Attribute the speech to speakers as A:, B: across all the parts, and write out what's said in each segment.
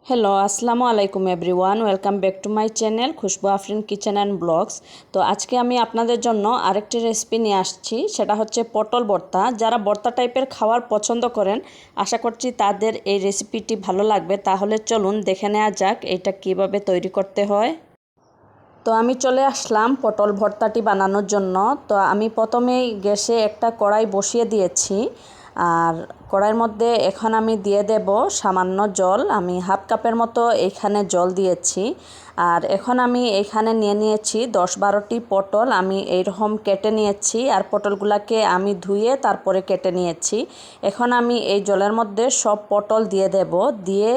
A: Hello আসসালামু আলাইকুম everyone, welcome back to my channel Khushbu Afrin kitchen and blogs. তো আজকে আমি আপনাদের জন্য আরেকটি রেসিপি নিয়ে আসছি, সেটা হচ্ছে পটল ভর্তা। যারা ভর্তা টাইপের খাওয়ার পছন্দ করেন, আশা করছি তাদের এই রেসিপিটি ভালো লাগবে। তাহলে চলুন দেখে নেওয়া যাক এটা কিভাবে তৈরি করতে হয়। তো আমি চলে আসলাম পটল ভর্তাটি বানানোর জন্য। তো আমি প্রথমেই গ্যাসে একটা কড়াই বসিয়ে দিয়েছি, আর কড়াইয়ের মধ্যে এখন আমি দিয়ে দেব সামান্য জল। আমি হাফ কাপের মতো এখানে জল দিয়েছি। আর এখন আমি এখানে নিয়ে নিয়েছি 10-12টি পটল। আমি এইরকম কেটে নিয়েছি, আর পটলগুলোকে আমি ধুয়ে তারপরে কেটে নিয়েছি। এখন আমি এই জলের মধ্যে সব পটল দিয়ে দেব। দিয়ে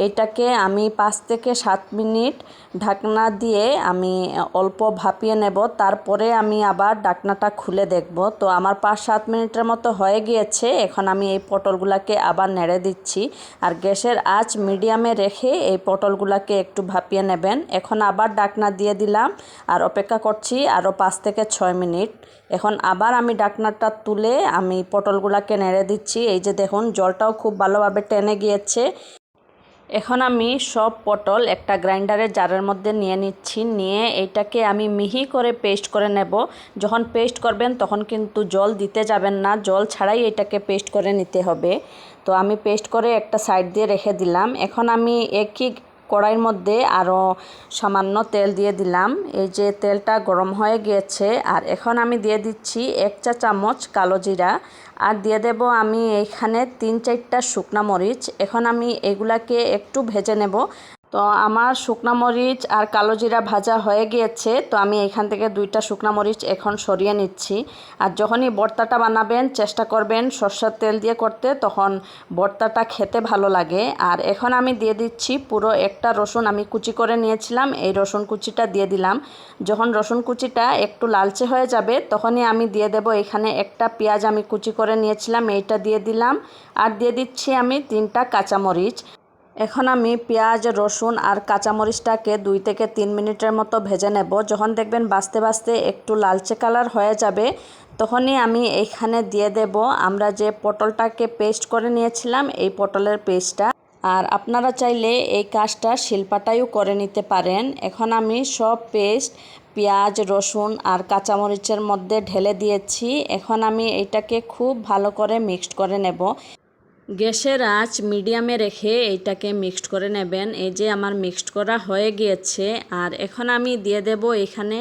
A: এটাকে আমি 5 থেকে 7 মিনিট ঢাকনা দিয়ে আমি অল্প ভাপিয়ে নেব। তারপরে আমি আবার ঢাকনাটা খুলে দেখব। তো আমার 5-7 মিনিটের মতো হয়ে গিয়েছে। এখন আমি এই পটলগুলোকে আবার নেড়ে দিচ্ছি, আর গ্যাসের আঁচ মিডিয়ামে রেখে এই পটলগুলোকে একটু ভাপিয়ে নেবেন। এখন আবার ঢাকনা দিয়ে দিলাম আর অপেক্ষা করছি আরও 5 থেকে 6 মিনিট। এখন আবার আমি ঢাকনাটা তুলে আমি পটলগুলোকে নেড়ে দিচ্ছি। এই যে দেখুন, জলটাও খুব ভালোভাবে টেনে গিয়েছে। এখন আমি সব পটল একটা গ্রাইন্ডারের জারের মধ্যে নিয়ে নিচ্ছি। নিয়ে এইটাকে আমি মিহি করে পেস্ট করে নেব। যখন পেস্ট করবেন তখন কিন্তু জল দিতে যাবেন না, জল ছাড়াই এটাকে পেস্ট করে নিতে হবে। তো আমি পেস্ট করে একটা সাইড দিয়ে রেখে দিলাম। এখন আমি একই কড়াইয়ের মধ্যে আরও সামান্য তেল দিয়ে দিলাম। এই যে তেলটা গরম হয়ে গিয়েছে, আর এখন আমি দিয়ে দিচ্ছি 1 চা চামচ কালো জিরা, আর দিয়ে দেব আমি এইখানে 3-4টা শুকনা মরিচ। এখন আমি এগুলাকে একটু ভেজে নেব। তো আমার শুকনা মরিচ আর কালো জিরা ভাজা হয়ে গিয়েছে। তো আমি এখান থেকে 2টা শুকনা মরিচ এখন সরিয়ে নিচ্ছি। আর যখনই ভর্তাটা বানাবেন চেষ্টা করবেন সরষের তেল দিয়ে করতে, তখন ভর্তাটা খেতে ভালো লাগে। আর এখন আমি দিয়ে দিচ্ছি পুরো একটা রসুন আমি কুচি করে নিয়েছিলাম, এই রসুন কুচিটা দিয়ে দিলাম। যখন রসুন কুচিটা একটু লালচে হয়ে যাবে তখনই আমি দিয়ে দেব এখানে একটা পেঁয়াজ আমি কুচি করে নিয়েছিলাম, এইটা দিয়ে দিলাম। আর দিয়ে দিচ্ছি আমি 3টা কাঁচামরিচ। এখন আমি পেঁয়াজ, রসুন আর কাঁচামরিচটাকে 2 থেকে 3 মিনিটের মতো ভেজে নেব। যখন দেখবেন বাজতে বাজতে একটু লালচে কালার হয়ে যাবে, তখনই আমি এইখানে দিয়ে দেব আমরা যে পটলটাকে পেস্ট করে নিয়েছিলাম, এই পটলের পেস্টটা। আর আপনারা চাইলে এই কাজটা শিলপাটাইও করে নিতে পারেন। এখন আমি সব পেস্ট পেঁয়াজ, রসুন আর কাঁচামরিচের মধ্যে ঢেলে দিয়েছি। এখন আমি এটাকে খুব ভালো করে মিক্সড করে নেব। গ্যাসের আঁচ মিডিয়ামে রেখে এইটাকে মিক্সড করে নেবেন। এই যে আমার মিক্সড করা হয়ে গিয়েছে। আর এখন আমি দিয়ে দেব এখানে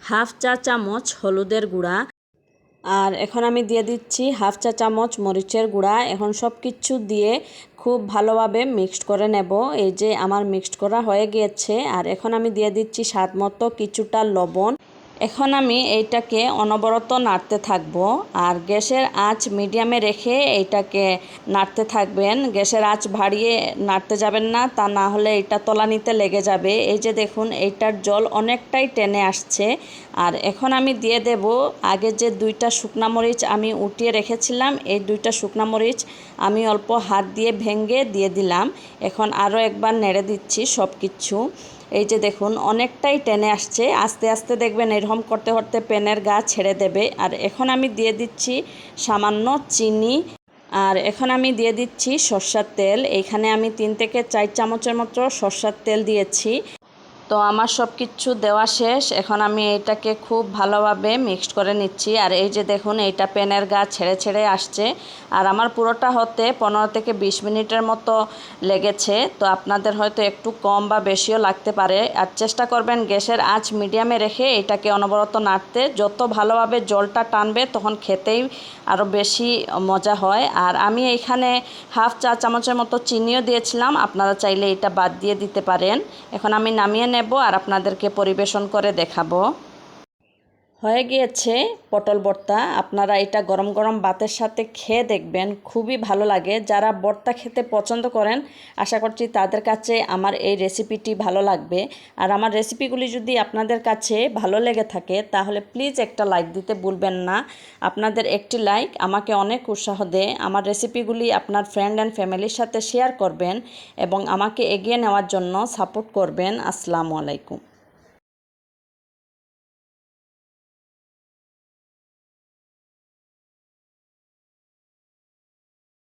A: হাফ চা চামচ হলুদের গুঁড়া, আর এখন আমি দিয়ে দিচ্ছি হাফ চা চামচ মরিচের গুঁড়া। এখন সব কিছু দিয়ে খুব ভালোভাবে মিক্সড করে নেব। এই যে আমার মিক্সড করা হয়ে গিয়েছে। আর এখন আমি দিয়ে দিচ্ছি স্বাদ মতো কিছুটা লবণ। এখন আমি এইটাকে অনবরত নাড়তে থাকব, আর গ্যাসের আঁচ মিডিয়ামে রেখে এইটাকে নাড়তে থাকবেন। গ্যাসের আঁচ বাড়িয়ে নাড়তে যাবেন না, তা না হলে এটা তলানিতে লেগে যাবে। এই যে দেখুন, এইটার জল অনেকটাই টেনে আসছে। আর এখন আমি দিয়ে দেব আগে যে 2টা শুকনা মরিচ আমি উঠিয়ে রেখেছিলাম, এই 2টা শুকনা মরিচ আমি অল্প হাত দিয়ে ভেঙে দিয়ে দিলাম। এখন আরও একবার নেড়ে দিচ্ছি সব কিছু। এই যে দেখুন, অনেকটাই টেনে আসছে। আস্তে আস্তে দেখবেন এরকম করতে করতে প্যানের গা ছেড়ে দেবে। আর এখন আমি দিয়ে দিচ্ছি সামান্য চিনি, আর এখন আমি দিয়ে দিচ্ছি সরষের তেল। এইখানে আমি 3 থেকে 4 চামচের মতো সরষের তেল দিয়েছি। তো আমার সব কিছু দেওয়া শেষ। এখন আমি এটাকে খুব ভালোভাবে মিক্সড করে নিচ্ছি। আর এই যে দেখুন, এইটা প্যানের গা ছেড়ে ছেড়ে আসছে। আর আমার পুরোটা হতে 15 থেকে 20 মিনিটের মতো লেগেছে। তো আপনাদের হয়তো একটু কম বা বেশিও লাগতে পারে। আর চেষ্টা করবেন গ্যাসের আঁচ মিডিয়ামে রেখে এটাকে অনবরত নাড়তে। যত ভালোভাবে জলটা টানবে তখন খেতেই আরও বেশি মজা হয়। আর আমি এইখানে হাফ চা চামচের মতো চিনিও দিয়েছিলাম, আপনারা চাইলে এটা বাদ দিয়ে দিতে পারেন। এখন আমি নামিয়ে নেব আর আপনাদেরকে পরিবেশন করে দেখাবো। হয়ে গিয়েছে পটল ভর্তা। আপনারা এটা গরম গরম ভাতের সাথে খেয়ে দেখবেন, খুবই ভালো লাগে। যারা ভর্তা খেতে পছন্দ করেন, আশা করছি তাদের কাছে আমার এই রেসিপিটি ভালো লাগবে। আর আমার রেসিপিগুলি যদি আপনাদের কাছে ভালো লেগে থাকে তাহলে প্লিজ একটা লাইক দিতে ভুলবেন না। আপনাদের একটি লাইক আমাকে অনেক উৎসাহ দেয়। আমার রেসিপিগুলি আপনার ফ্রেন্ড অ্যান্ড ফ্যামিলির সাথে শেয়ার করবেন এবং আমাকে এগিয়ে নেওয়ার জন্য সাপোর্ট করবেন। আসসালামু আলাইকুম।